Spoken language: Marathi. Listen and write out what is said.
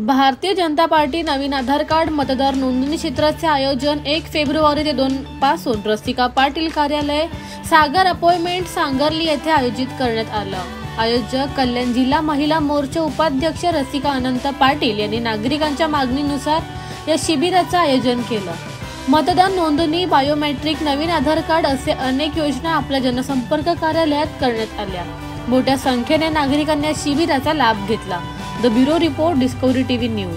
भारतीय जनता पार्टी नवीन आधार कार्ड मतदार नोंदणी क्षेत्राचे आयोजन 1 फेब्रुवारी ते 2 पासून रसिका पाटील कार्यालय सागर अपॉइंटमेंट सांगरली येथे आयोजित करण्यात आलं। आयोजक कल्याण जिल्हा महिला मोर्चा उपाध्यक्ष रसिका अनंत पाटील यांनी नागरिकांच्या मागणीनुसार या शिबिराचे आयोजन केलं। मतदान नोंदणी, बायोमेट्रिक, नवीन आधार कार्ड असे अनेक योजना आपल्या जनसंपर्क कार्यालयात करण्यात आल्या। मोठ्या संख्येने नागरिकांनी या शिबिराचा लाभ घेतला। The bureau report, discovery TV news.